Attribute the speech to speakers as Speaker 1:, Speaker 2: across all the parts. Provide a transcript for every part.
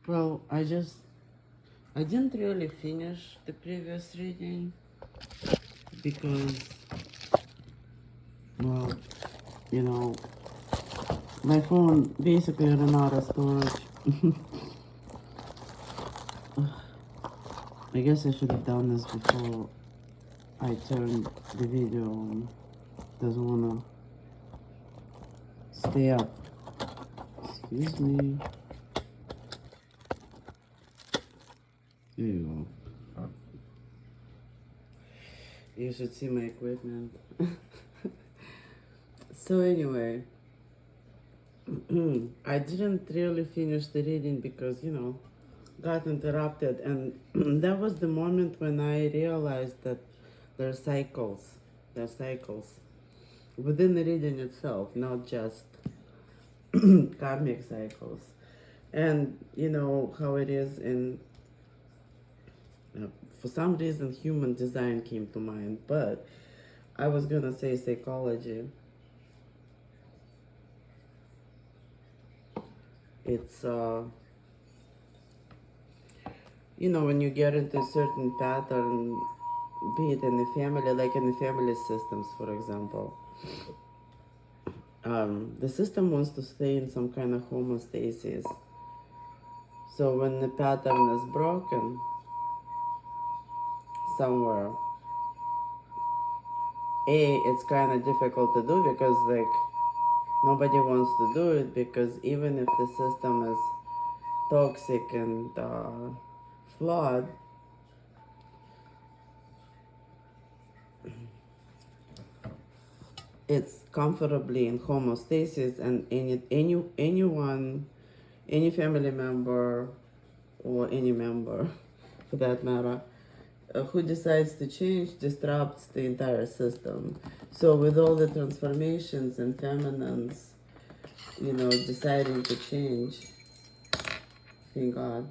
Speaker 1: Well, I didn't really finish the previous reading because, well, you know, my phone basically ran out of storage. I guess I should have done this before I turned the video on. Doesn't wanna stay up. Excuse me. There you go. You should see my equipment. So anyway, I didn't really finish the reading because, got interrupted, and that was the moment when I realized that there are cycles. There are cycles within the reading itself, not just karmic cycles. And you know how it is in, for some reason, human design came to mind, but I was gonna say psychology. It's when you get into a certain pattern, be it in the family, like in the family systems, for example, the system wants to stay in some kind of homeostasis. So when the pattern is broken somewhere, it's kind of difficult to do because like nobody wants to do it, because even if the system is toxic and flawed, it's comfortably in homeostasis, and any family member or any member for that matter who decides to change disrupts the entire system. So with all the transformations and feminines, deciding to change, thank God,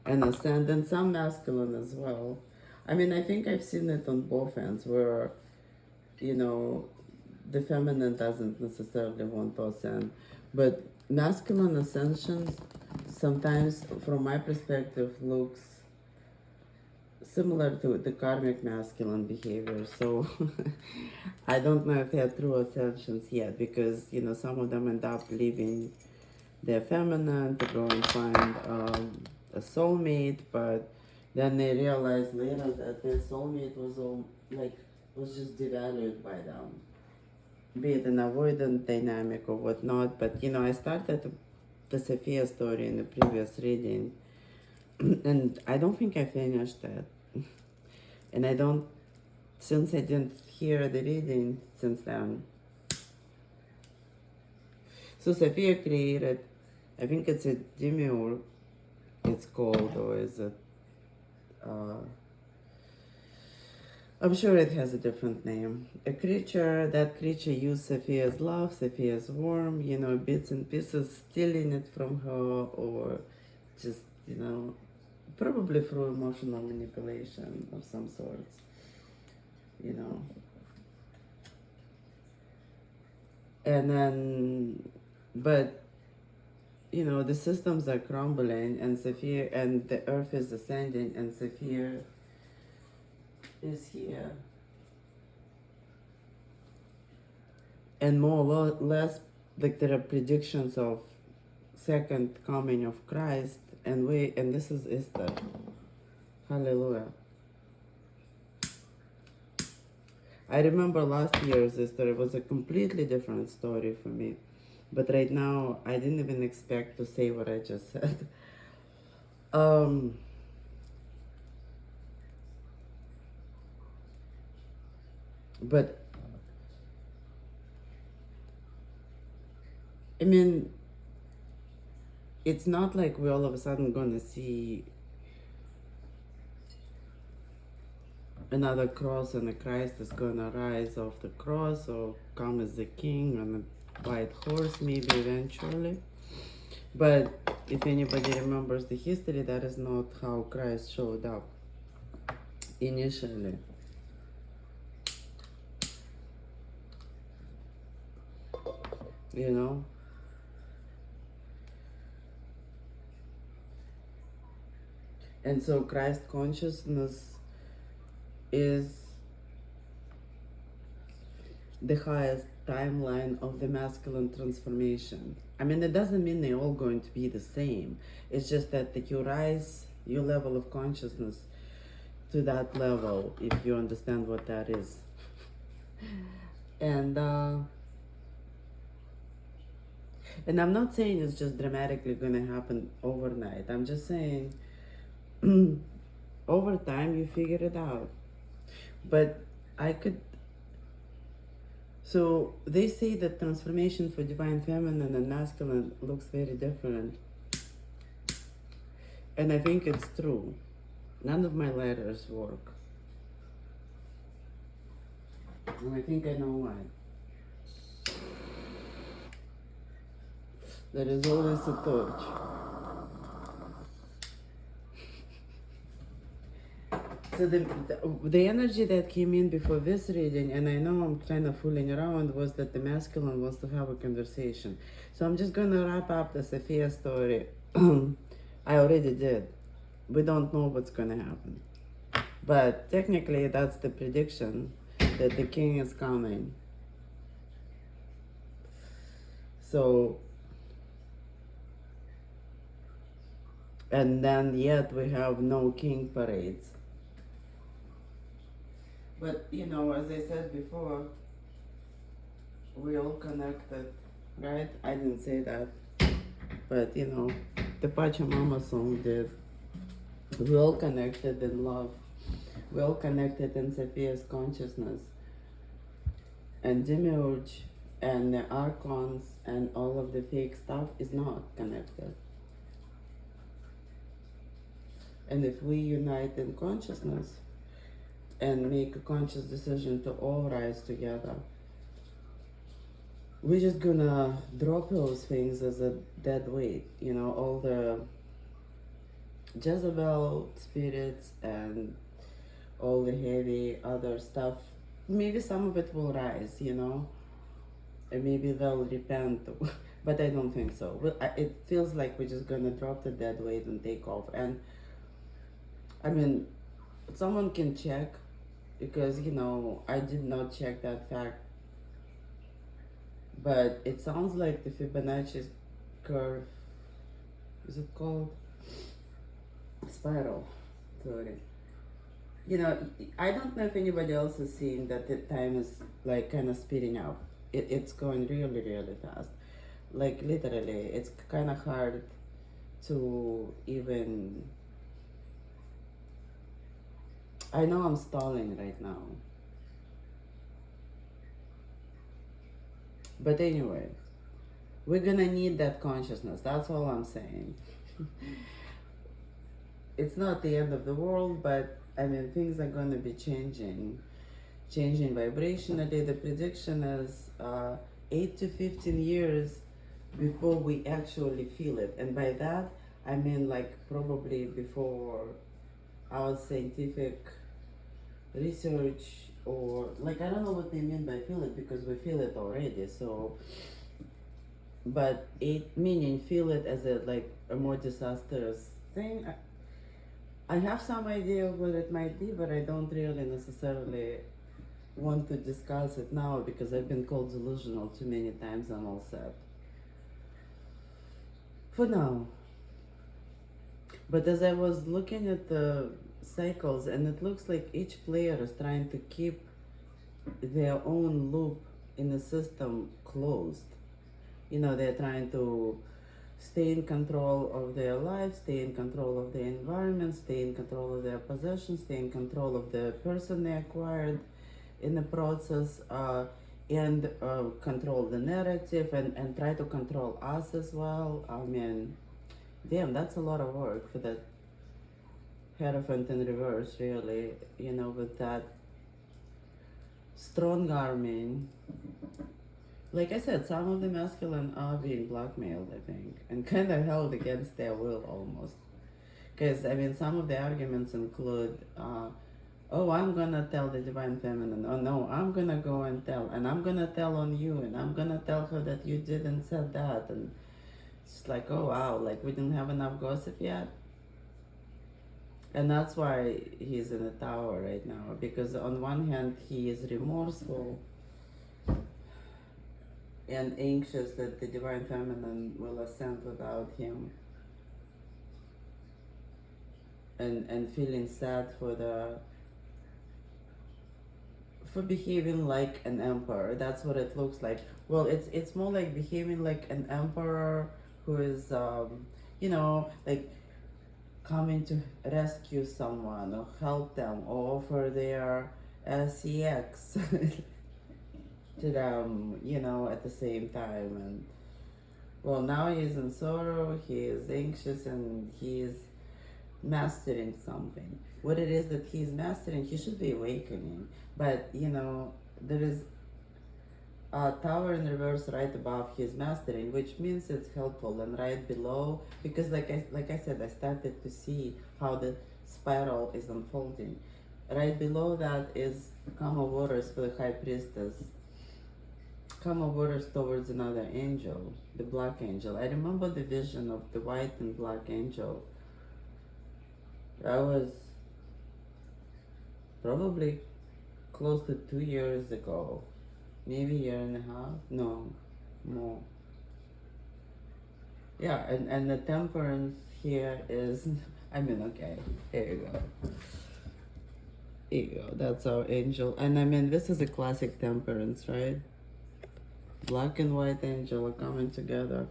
Speaker 1: and ascend, and some masculine as well. I mean, I think I've seen it on both ends where, you know, the feminine doesn't necessarily want to ascend, but masculine ascension sometimes, from my perspective, looks similar to the karmic masculine behavior. So I don't know if they're true ascensions yet, because some of them end up leaving their feminine to go and find a soulmate, but then they realize later that their soulmate was just devalued by them, be it an avoidant dynamic or whatnot. But I started the Sofia story in the previous reading, and I don't think I finished it. And I don't, since I didn't hear the reading since then. So Sophia created, I think it's a demure, it's called, or is it, I'm sure it has a different name. A creature, that creature used Sophia's love, Sophia's warmth, bits and pieces, stealing it from her, or just, probably through emotional manipulation of some sorts, And then, but, the systems are crumbling, and Sophia, and the earth is ascending, and Sophia is here. And more or less, like, there are predictions of second coming of Christ, and this is Easter. Hallelujah. I remember last year's Easter, it was a completely different story for me. But right now, I didn't even expect to say what I just said. But, I mean, it's not like we're all of a sudden going to see another cross and a Christ is going to rise off the cross or come as a king on a white horse, maybe eventually. But if anybody remembers the history, that is not how Christ showed up initially. And so Christ consciousness is the highest timeline of the masculine transformation. I mean, it doesn't mean they're all going to be the same. It's just that you rise your level of consciousness to that level, if you understand what that is. And I'm not saying it's just dramatically gonna happen overnight. I'm just saying over time you figure it out. But I could, so they say that transformation for divine feminine and masculine looks very different. And I think it's true. None of my letters work. And I think I know why. There is always a torch. So the energy that came in before this reading, and I know I'm kind of fooling around, was that the masculine wants to have a conversation. So I'm just going to wrap up the Sofia story. I already did. We don't know what's going to happen. But technically, that's the prediction, that the king is coming. So, and then yet we have no king parades. But, you know, as I said before, we all connected, right? I didn't say that. But, you know, the Pachamama song did. We all connected in love. We all connected in Sophia's consciousness. And Demiurge and the Archons and all of the fake stuff is not connected. And if we unite in consciousness and make a conscious decision to all rise together, we're just gonna drop those things as a dead weight, you know, all the Jezebel spirits and all the heavy other stuff. Maybe some of it will rise, you know, and maybe they'll repent, but I don't think so. It feels like we're just gonna drop the dead weight and take off. And I mean, someone can check, because, you know, I did not check that fact, but it sounds like the Fibonacci curve, is it called? Spiral theory. You know, I don't know if anybody else is seeing that the time is like kind of speeding up. It's going really, really fast. Like literally, it's kind of hard to even, I know I'm stalling right now. But anyway, we're gonna need that consciousness. That's all I'm saying. It's not the end of the world, but I mean, things are gonna be changing vibrationally. The prediction is 8 to 15 years before we actually feel it. And by that, I mean like probably before our scientific research, or like, I don't know what they mean by feel it, because we feel it already. So, but it meaning feel it as a like a more disastrous thing. I have some idea of what it might be, but I don't really necessarily want to discuss it now, because I've been called delusional too many times. I'm all set for now. But as I was looking at the cycles, and it looks like each player is trying to keep their own loop in the system closed. You know, they're trying to stay in control of their life, stay in control of their environment, stay in control of their possessions, stay in control of the person they acquired in the process, and control the narrative, and try to control us as well. I mean, damn, that's a lot of work for that Hierophant in reverse, really, you know, with that strong arming. Like I said, some of the masculine are being blackmailed, I think, and kind of held against their will almost. Because, I mean, some of the arguments include, oh, I'm gonna tell the divine feminine, oh no, I'm gonna go and tell, and I'm gonna tell on you, and I'm gonna tell her that you didn't said that, and it's like, oh wow, like we didn't have enough gossip yet. And that's why he's in the tower right now, because on one hand he is remorseful and anxious that the divine feminine will ascend without him, and feeling sad for behaving like an emperor. That's what it looks like. Well, it's more like behaving like an emperor who is like coming to rescue someone or help them or offer their CX to them, at the same time. And well, now he's in sorrow, he is anxious, and he is mastering something. What it is that he's mastering, he should be awakening. But there is a tower in reverse right above his mastering, which means it's helpful, and right below, because like I said, I started to see how the spiral is unfolding. Right below that is Kama waters for the high priestess. Kama waters towards another angel, the black angel. I remember the vision of the white and black angel. That was probably close to 2 years ago, maybe a year and a half. No, more. Yeah, and the temperance here is, I mean, okay, here you go. Here you go, that's our angel. And I mean, this is a classic temperance, right? Black and white angel are coming together.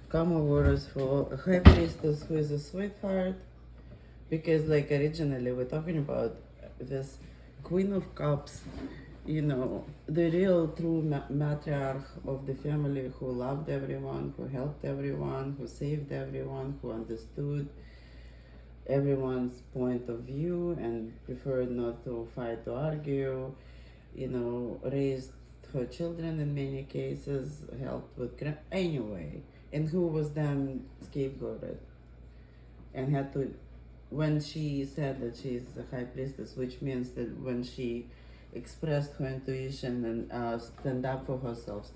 Speaker 1: Kama waters for a high priestess who is a sweetheart. Because, like, originally we're talking about this Queen of Cups, the real true matriarch of the family, who loved everyone, who helped everyone, who saved everyone, who understood everyone's point of view and preferred not to fight or argue, raised her children in many cases, helped with anyway, and who was then scapegoated and had to, when she said that she's a high priestess, which means that when she expressed her intuition and stood up for herself,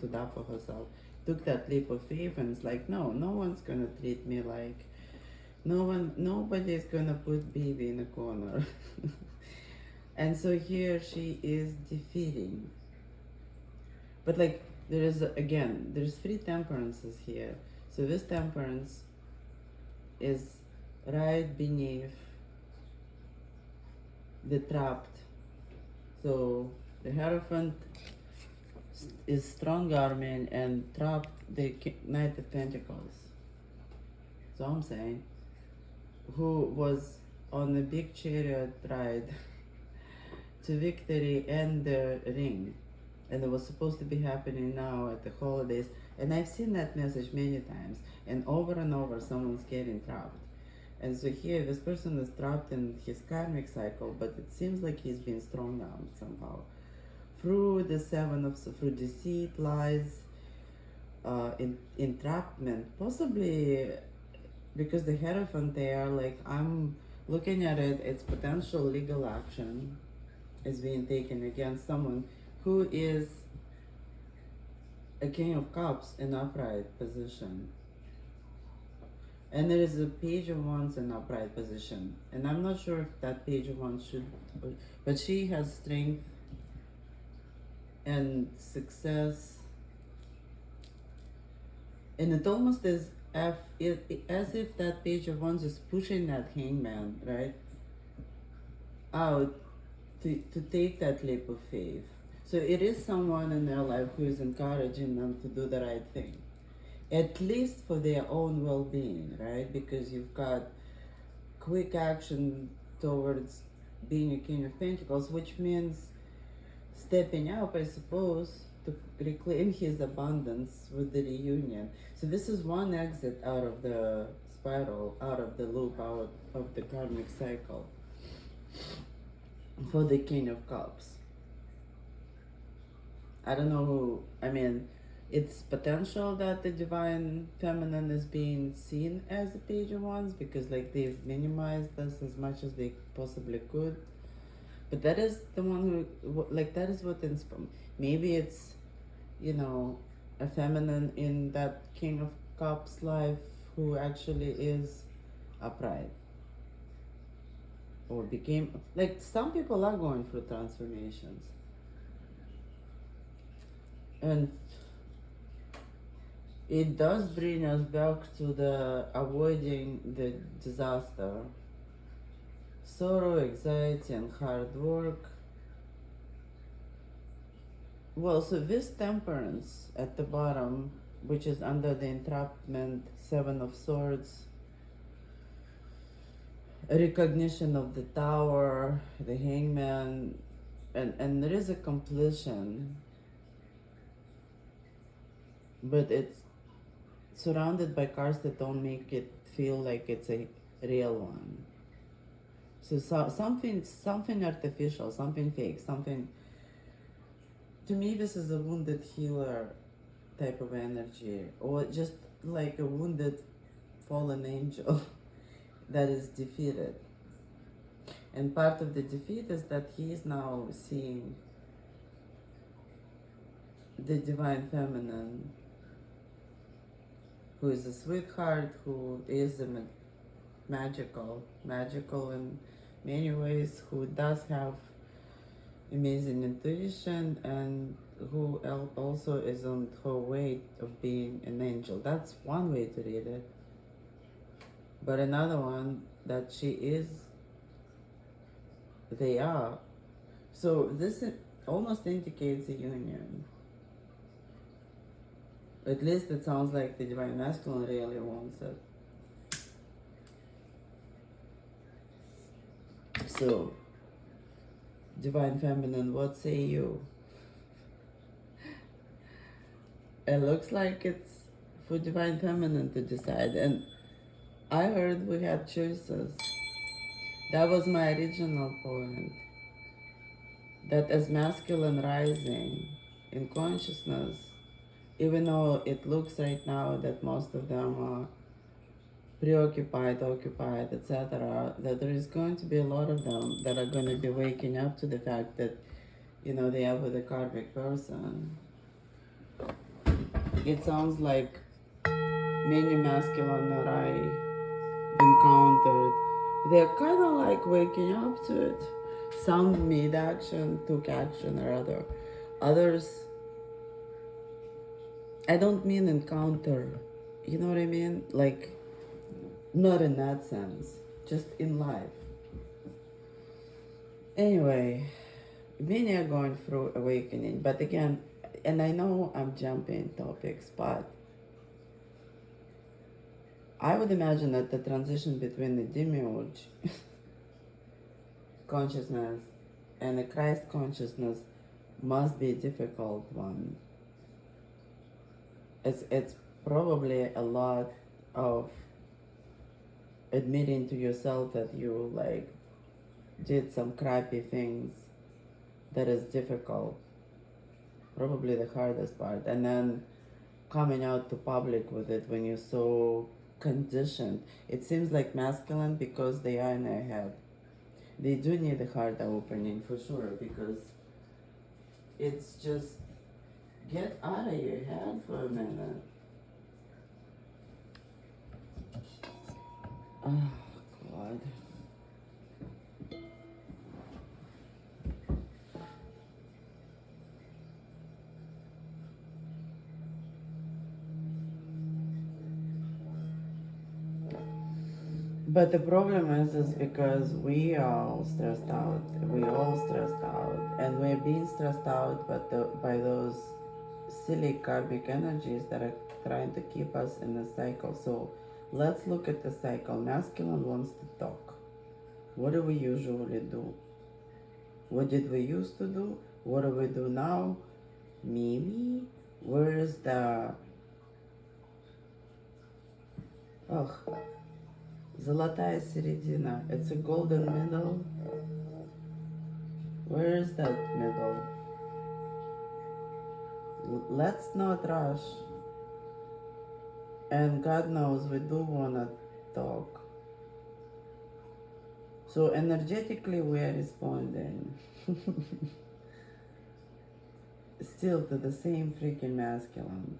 Speaker 1: took that leap of faith, and it's like, no one's gonna treat me like, nobody's gonna put baby in a corner. And so here she is defeating. But like, there's three temperances here. So this temperance is right beneath the trapped. So the Hierophant is strong arming and trapped the Knight of Pentacles. So I'm saying, who was on a big chariot ride to victory and the ring. And it was supposed to be happening now at the holidays. And I've seen that message many times. And over, someone's getting trapped. And so here, this person is trapped in his karmic cycle, but it seems like he's been strong armed somehow. Through the through deceit, lies, entrapment, possibly because the Hierophant there, like, I'm looking at it, it's potential legal action is being taken against someone who is a King of Cups in upright position. And there is a Page of Wands in upright position. And I'm not sure if that Page of Wands should, but she has strength and success. And it almost is as if that Page of Wands is pushing that Hangman, right, out to take that leap of faith. So it is someone in their life who is encouraging them to do the right thing, at least for their own well-being, right? Because you've got quick action towards being a King of Pentacles, which means stepping up, I suppose, to reclaim his abundance with the reunion. So this is one exit out of the spiral, out of the loop, out of the karmic cycle for the King of Cups. I don't know who, I mean, it's potential that the divine feminine is being seen as a Page of Wands, because like they've minimized this as much as they possibly could. But that is the one who, like, that is what inspires. Maybe it's, a feminine in that King of Cups life who actually is upright. or became, like, some people are going through transformations. And it does bring us back to the avoiding the disaster. Sorrow, anxiety, and hard work. Well, so this temperance at the bottom, which is under the entrapment, Seven of Swords, recognition of the Tower, the Hangman, and there is a completion, but it's surrounded by cards that don't make it feel like it's a real one. So something artificial, something fake, something. To me, this is a wounded healer type of energy, or just like a wounded fallen angel that is defeated. And part of the defeat is that he is now seeing the divine feminine, who is a sweetheart, who is a magical in many ways, who does have amazing intuition, and who also is on her way of being an angel. That's one way to read it. But another one, that she is, they are. So this almost indicates a union. At least it sounds like the divine masculine really wants it. So, divine feminine, what say you? It looks like it's for divine feminine to decide. And I heard we had choices. That was my original point. That as masculine rising in consciousness, even though it looks right now that most of them are preoccupied, occupied, etc., that there is going to be a lot of them that are going to be waking up to the fact that, they are with a karmic person. It sounds like many masculine that I encountered, they're kind of like waking up to it. Some made action, took action, or other. Others, I don't mean encounter, you know what I mean? Like, not in that sense, just in life. Anyway, many are going through awakening, but again, and I know I'm jumping topics, but I would imagine that the transition between the demiurge consciousness and the Christ consciousness must be a difficult one. It's probably a lot of admitting to yourself that you did some crappy things that is difficult, probably the hardest part, and then coming out to public with it when you're so conditioned. It seems like masculine because they are in their head. They do need a heart opening for sure, because it's just get out of your head for a minute. Oh God. But the problem is because we are all stressed out. We all stressed out, and we're being stressed out, by those silly karmic energies that are trying to keep us in a cycle. So let's look at the cycle. Masculine wants to talk. What do we usually do? What did we used to do? What do we do now? Maybe. Where's the... Oh, Золотая середина. It's a golden middle. Where is that middle? Let's not rush. And God knows we do want to talk. So energetically we are responding. Still to the same freaking masculine.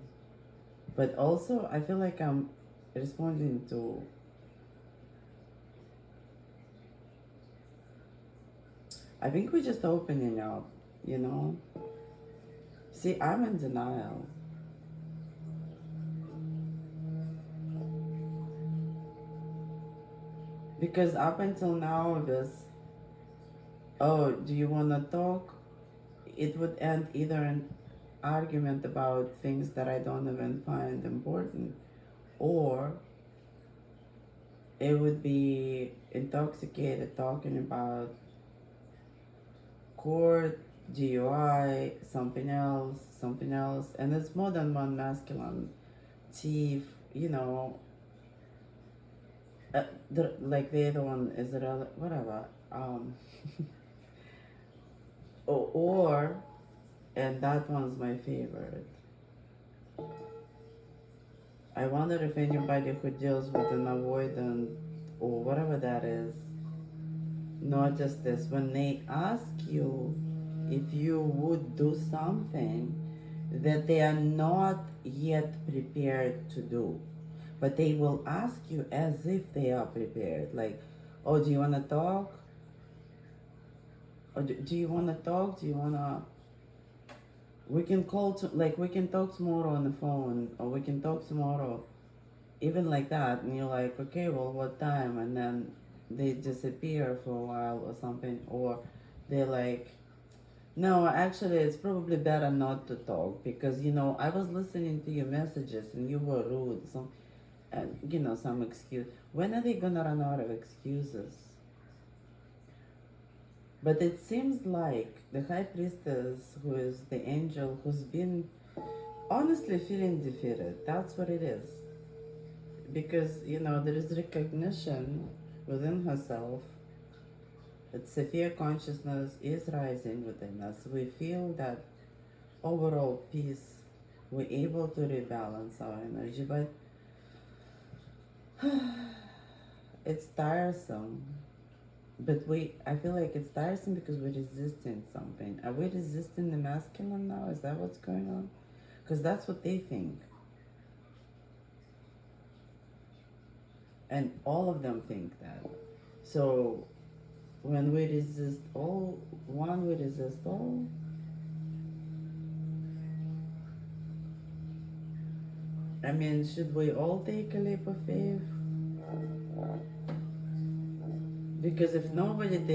Speaker 1: But also I feel like I'm responding to I think we're just opening up, you know? See, I'm in denial. Because up until now, this, oh, do you want to talk? It would end either in argument about things that I don't even find important, or it would be intoxicated talking about court, GUI, something else, and it's more than one masculine thief, you know. Like the other one is whatever. Or, and that one's my favorite. I wonder if anybody who deals with an avoidant or whatever that is, not just this, when they ask you if you would do something that they are not yet prepared to do, but they will ask you as if they are prepared. Like, oh, do you want to talk? Or do you want to talk? Do you want to? We can call to, like, we can talk tomorrow on the phone, or we can talk tomorrow, even like that. And you're like, okay, well, what time? And then they disappear for a while or something, or they're like, no, actually, it's probably better not to talk because I was listening to your messages and you were rude. Some excuse. When are they gonna run out of excuses? But it seems like the high priestess, who is the angel, who's been honestly feeling defeated. That's what it is. Because, there is recognition within herself that Sophia consciousness is rising within us. We feel that overall peace. We're able to rebalance our energy, but it's tiresome. But I feel like it's tiresome because we're resisting something. Are we resisting the masculine now? Is that what's going on? Because that's what they think. And all of them think that. So when we resist all, one, we resist all. I mean, should we all take a leap of faith? Because if nobody